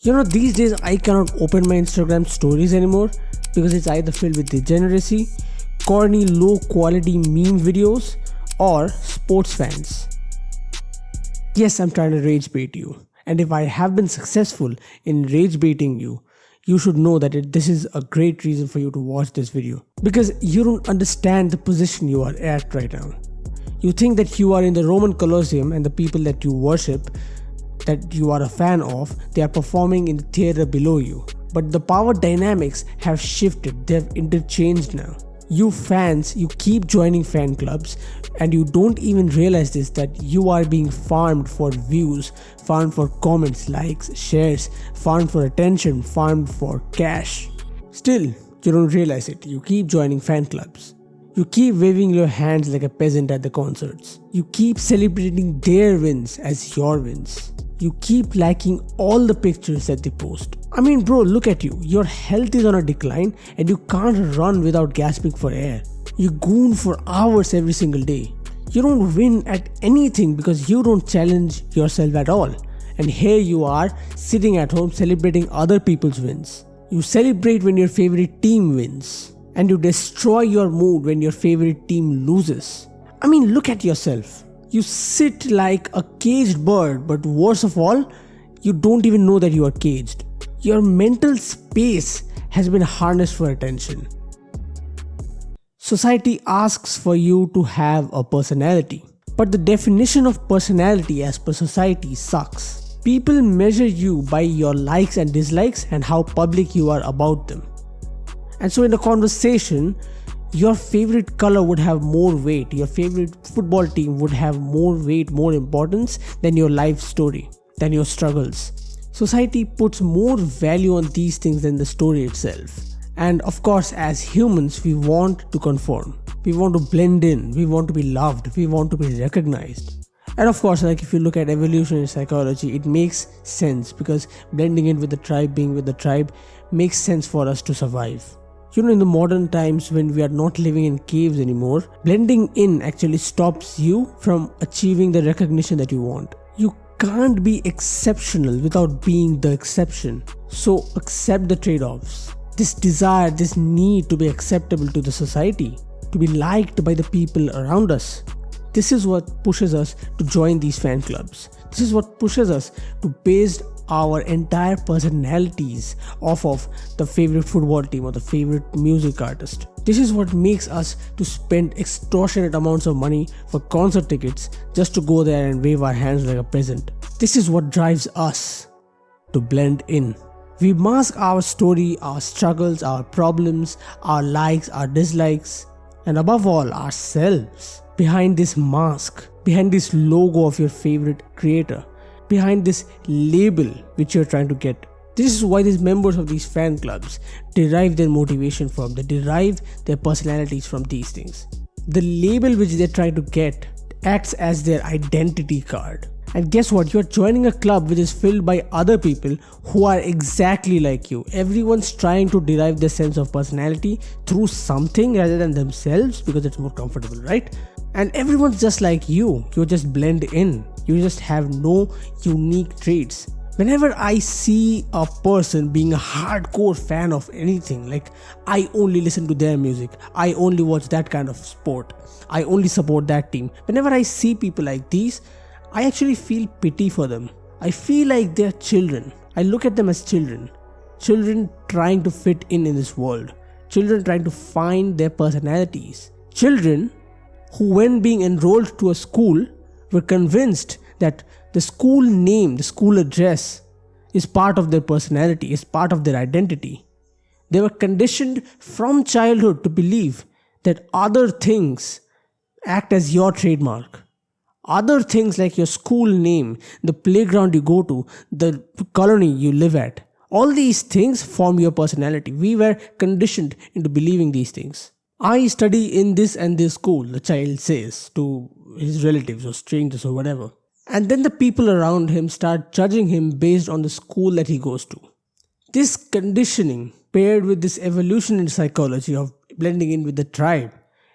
These days I cannot open my Instagram stories anymore because it's either filled with degeneracy, corny low quality meme videos, or sports fans. Yes, I'm trying to rage bait you. And if I have been successful in rage baiting you, you should know that this is a great reason for you to watch this video. Because you don't understand the position you are at right now. You think that you are in the Roman Colosseum and the people that you worship, that you are a fan of, they are performing in the theater below you. But the power dynamics have shifted, they have interchanged now. You fans, you keep joining fan clubs and you don't even realize this, that you are being farmed for views, farmed for comments, likes, shares, farmed for attention, farmed for cash. Still, you don't realize it. You keep joining fan clubs. You keep waving your hands like a peasant at the concerts. You keep celebrating their wins as your wins. You keep liking all the pictures that they post. I mean bro, look at you. Your health is on a decline and you can't run without gasping for air. You goon for hours every single day. You don't win at anything because you don't challenge yourself at all. And here you are sitting at home celebrating other people's wins. You celebrate when your favorite team wins. And you destroy your mood when your favorite team loses. I mean, look at yourself. You sit like a caged bird, but worst of all, you don't even know that you are caged. Your mental space has been harnessed for attention. Society asks for you to have a personality, but the definition of personality as per society sucks. People measure you by your likes and dislikes and how public you are about them. And so in a conversation, your favorite color would have more weight, your favorite football team would have more weight, more importance than your life story, than your struggles. Society puts more value on these things than the story itself. And of course, as humans, we want to conform. We want to blend in, we want to be loved, we want to be recognized. And of course, like if you look at evolutionary psychology, it makes sense because blending in with the tribe, being with the tribe, makes sense for us to survive. In the modern times when we are not living in caves anymore, blending in actually stops you from achieving the recognition that you want. You can't be exceptional without being the exception. So accept the trade-offs. This desire, this need to be acceptable to the society, to be liked by the people around us. This is what pushes us to join these fan clubs. This is what pushes us to base our entire personalities off of the favorite football team or the favorite music artist. This is what makes us to spend extortionate amounts of money for concert tickets just to go there and wave our hands like a peasant. This is what drives us to blend in. We mask our story, our struggles, our problems, our likes, our dislikes, and above all, ourselves behind this mask, behind this logo of your favorite creator, behind this label which you're trying to get. This is why these members of these fan clubs derive their motivation from, they derive their personalities from these things. The label which they're trying to get acts as their identity card. And guess what? You're joining a club which is filled by other people who are exactly like you. Everyone's trying to derive their sense of personality through something rather than themselves because it's more comfortable, right? And everyone's just like you. You just blend in. You just have no unique traits. Whenever I see a person being a hardcore fan of anything, like I only listen to their music, I only watch that kind of sport, I only support that team. Whenever I see people like these, I actually feel pity for them. I feel like they're children. I look at them as children. Children trying to fit in this world. Children trying to find their personalities. Children who, when being enrolled to a school, were convinced that the school name, the school address is part of their personality, is part of their identity. They were conditioned from childhood to believe that other things act as your trademark. Other things like your school name, the playground you go to, the colony you live at, all these things form your personality. We were conditioned into believing these things. I study in this and this school, the child says to his relatives or strangers or whatever. And then the people around him start judging him based on the school that he goes to. This conditioning, paired with this evolution in psychology of blending in with the tribe,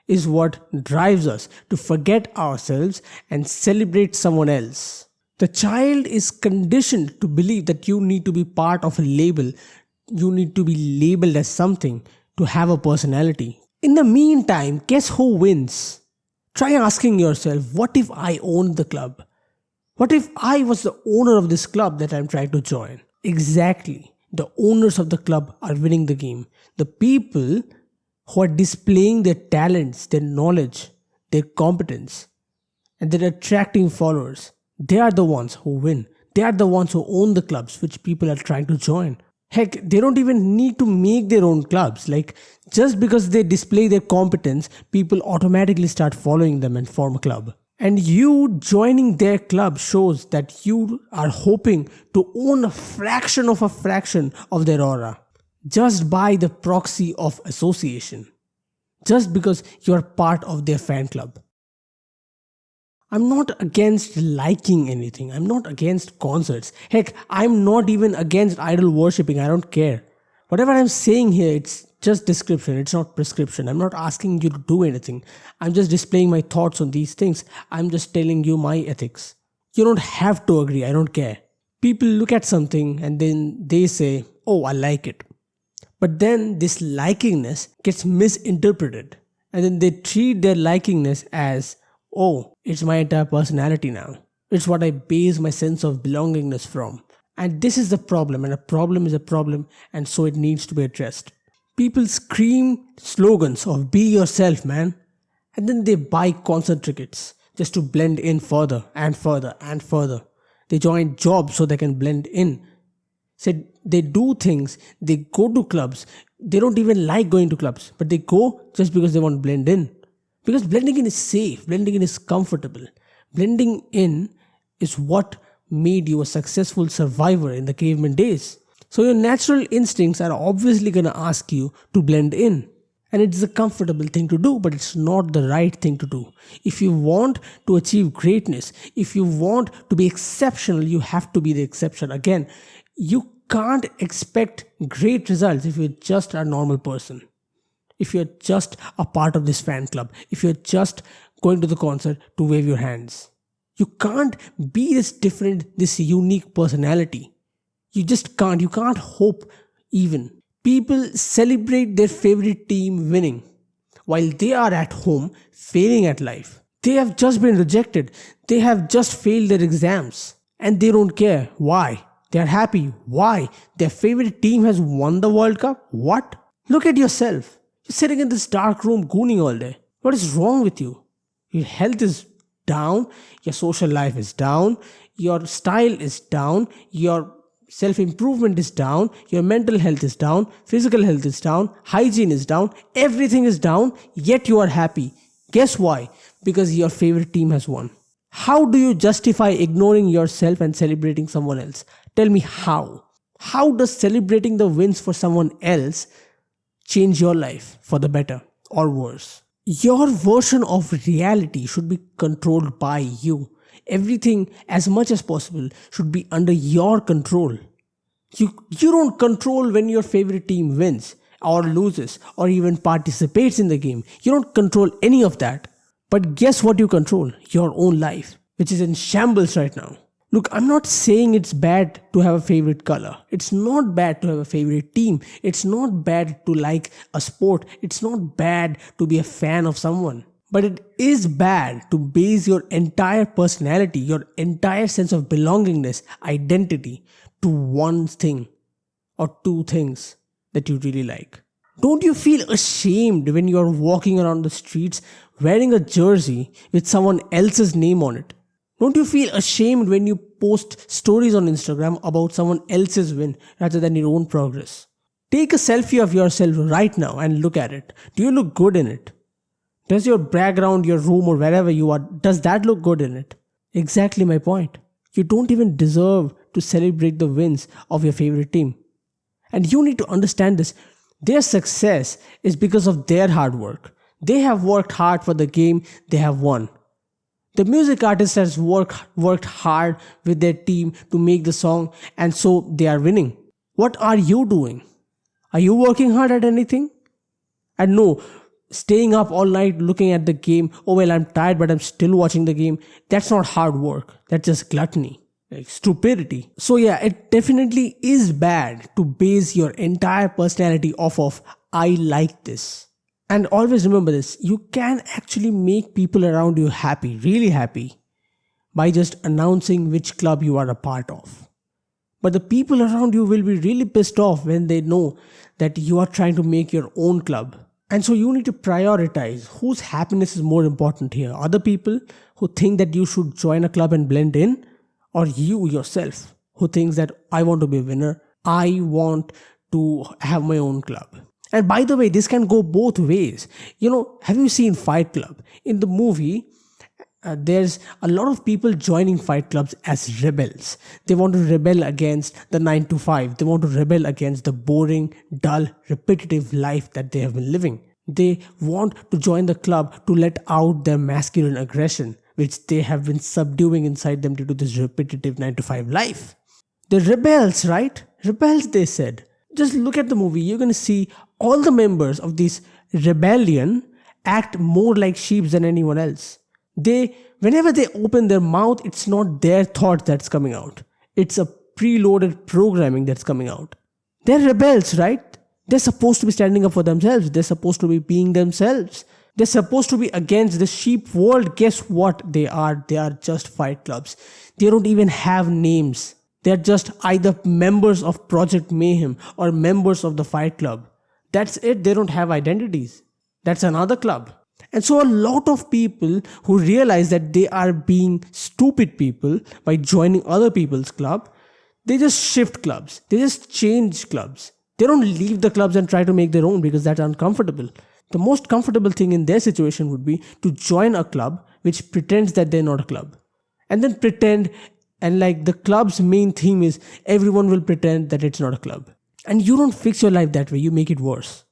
is what drives us to forget ourselves and celebrate someone else. The child is conditioned to believe that you need to be part of a label, you need to be labeled as something to have a personality. In the meantime, guess who wins? Try asking yourself, what if I owned the club? What if I was the owner of this club that I'm trying to join? Exactly. The owners of the club are winning the game. The people who are displaying their talents, their knowledge, their competence, and they're attracting followers, they are the ones who win. They are the ones who own the clubs which people are trying to join. Heck, they don't even need to make their own clubs. Like, just because they display their competence, people automatically start following them and form a club. And you joining their club shows that you are hoping to own a fraction of their aura. Just by the proxy of association. Just because you are part of their fan club. I'm not against liking anything. I'm not against concerts. Heck, I'm not even against idol worshipping. I don't care. Whatever I'm saying here, it's just description. It's not prescription. I'm not asking you to do anything. I'm just displaying my thoughts on these things. I'm just telling you my ethics. You don't have to agree. I don't care. People look at something and then they say, oh, I like it. But then this likingness gets misinterpreted. And then they treat their likingness as, oh, it's my entire personality now. It's what I base my sense of belongingness from. And this is the problem, and a problem is a problem, and so it needs to be addressed. People scream slogans of be yourself, man. And then they buy concert tickets just to blend in further and further and further. They join jobs so they can blend in. Said they do things, they go to clubs. They don't even like going to clubs, but they go just because they want to blend in. Because blending in is safe, blending in is comfortable. Blending in is what made you a successful survivor in the caveman days. So your natural instincts are obviously going to ask you to blend in. And it's a comfortable thing to do, but it's not the right thing to do. If you want to achieve greatness, if you want to be exceptional, you have to be the exception. Again, you can't expect great results if you're just a normal person. If you're just a part of this fan club, if you're just going to the concert to wave your hands. You can't be this different, this unique personality. You just can't. You can't hope even. People celebrate their favorite team winning while they are at home failing at life. They have just been rejected. They have just failed their exams. And they don't care. Why? They are happy. Why? Their favorite team has won the World Cup? What? Look at yourself. You're sitting in this dark room gooning all day. What is wrong with you? Your health is down, your social life is down, your style is down, your self-improvement is down, your mental health is down, physical health is down, hygiene is down, everything is down, yet you are happy. Guess why? Because your favorite team has won. How do you justify ignoring yourself and celebrating someone else? Tell me how. How does celebrating the wins for someone else change your life for the better or worse? Your version of reality should be controlled by you. Everything, as much as possible, should be under your control. You don't control when your favorite team wins or loses or even participates in the game. You don't control any of that. But guess what you control? Your own life, which is in shambles right now. Look, I'm not saying it's bad to have a favorite color. It's not bad to have a favorite team. It's not bad to like a sport. It's not bad to be a fan of someone. But it is bad to base your entire personality, your entire sense of belongingness, identity to one thing or two things that you really like. Don't you feel ashamed when you're walking around the streets wearing a jersey with someone else's name on it? Don't you feel ashamed when you post stories on Instagram about someone else's win rather than your own progress? Take a selfie of yourself right now and look at it. Do you look good in it? Does your background, your room or wherever you are, does that look good in it? Exactly my point. You don't even deserve to celebrate the wins of your favorite team. And you need to understand this. Their success is because of their hard work. They have worked hard for the game they have won. The music artist has worked hard with their team to make the song, and so they are winning. What are you doing? Are you working hard at anything? And no, staying up all night looking at the game, oh well, I'm tired but I'm still watching the game, that's not hard work. That's just gluttony. like stupidity. So yeah, it definitely is bad to base your entire personality off of I like this. And always remember this, you can actually make people around you happy, really happy, by just announcing which club you are a part of. But the people around you will be really pissed off when they know that you are trying to make your own club. And so you need to prioritize whose happiness is more important here. Other people who think that you should join a club and blend in, or you yourself who thinks that I want to be a winner, I want to have my own club. And by the way, this can go both ways. Have you seen Fight Club? In the movie, there's a lot of people joining fight clubs as rebels. They want to rebel against the 9 to 5. They want to rebel against the boring, dull, repetitive life that they have been living. They want to join the club to let out their masculine aggression, which they have been subduing inside them due to this repetitive 9 to 5 life. The rebels, right? Rebels, they said. Just look at the movie. You're going to see all the members of this rebellion act more like sheep than anyone else. Whenever they open their mouth, it's not their thought that's coming out. It's a preloaded programming that's coming out. They're rebels, right? They're supposed to be standing up for themselves. They're supposed to be being themselves. They're supposed to be against the sheep world. Guess what they are? They are just fight clubs. They don't even have names. They're just either members of Project Mayhem or members of the Fight Club. That's it. They don't have identities. That's another club. And so a lot of people who realize that they are being stupid people by joining other people's club, they just shift clubs. They just change clubs. They don't leave the clubs and try to make their own because that's uncomfortable. The most comfortable thing in their situation would be to join a club which pretends that they're not a club. And then pretend, and like the club's main theme is everyone will pretend that it's not a club. And you don't fix your life that way, you make it worse.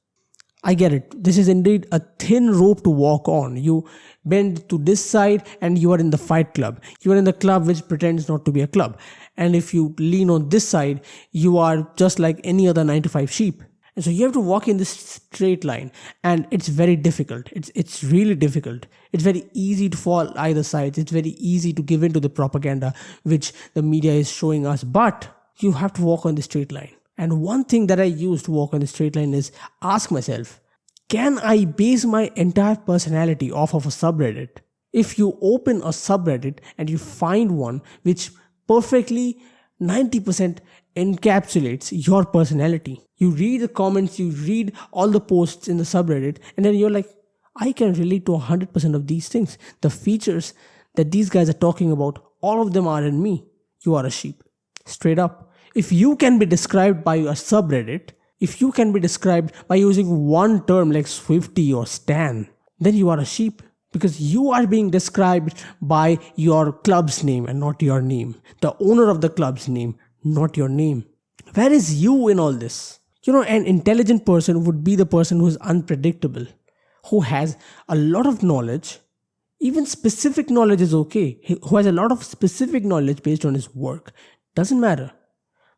I get it. This is indeed a thin rope to walk on. You bend to this side and you are in the fight club. You are in the club which pretends not to be a club. And if you lean on this side, you are just like any other 9 to 5 sheep. And so you have to walk in this straight line. And it's very difficult. It's really difficult. It's very easy to fall either side. It's very easy to give in to the propaganda which the media is showing us. But you have to walk on the straight line. And one thing that I use to walk on the straight line is ask myself, can I base my entire personality off of a subreddit? If you open a subreddit and you find one which perfectly 90% encapsulates your personality, you read the comments, you read all the posts in the subreddit, and then you're like, I can relate to 100% of these things. The features that these guys are talking about, all of them are in me. You are a sheep. Straight up. If you can be described by a subreddit, if you can be described by using one term like Swiftie or Stan, then you are a sheep because you are being described by your club's name and not your name. The owner of the club's name, not your name. Where is you in all this? An intelligent person would be the person who is unpredictable, who has a lot of knowledge. Even specific knowledge is okay. Who has a lot of specific knowledge based on his work. Doesn't matter.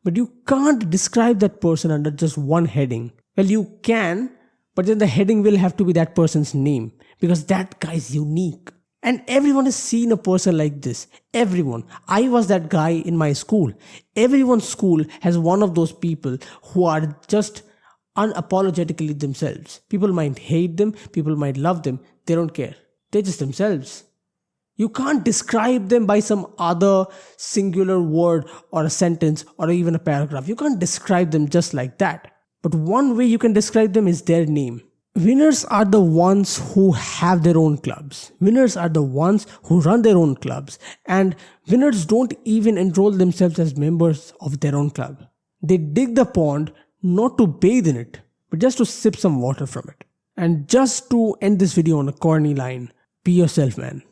But you can't describe that person under just one heading. Well, you can, but then the heading will have to be that person's name because that guy is unique. And everyone has seen a person like this. Everyone. I was that guy in my school. Everyone's school has one of those people who are just unapologetically themselves. People might hate them. People might love them. They don't care. They're just themselves. You can't describe them by some other singular word or a sentence or even a paragraph. You can't describe them just like that. But one way you can describe them is their name. Winners are the ones who have their own clubs. Winners are the ones who run their own clubs. And winners don't even enroll themselves as members of their own club. They dig the pond not to bathe in it, but just to sip some water from it. And just to end this video on a corny line, be yourself, man.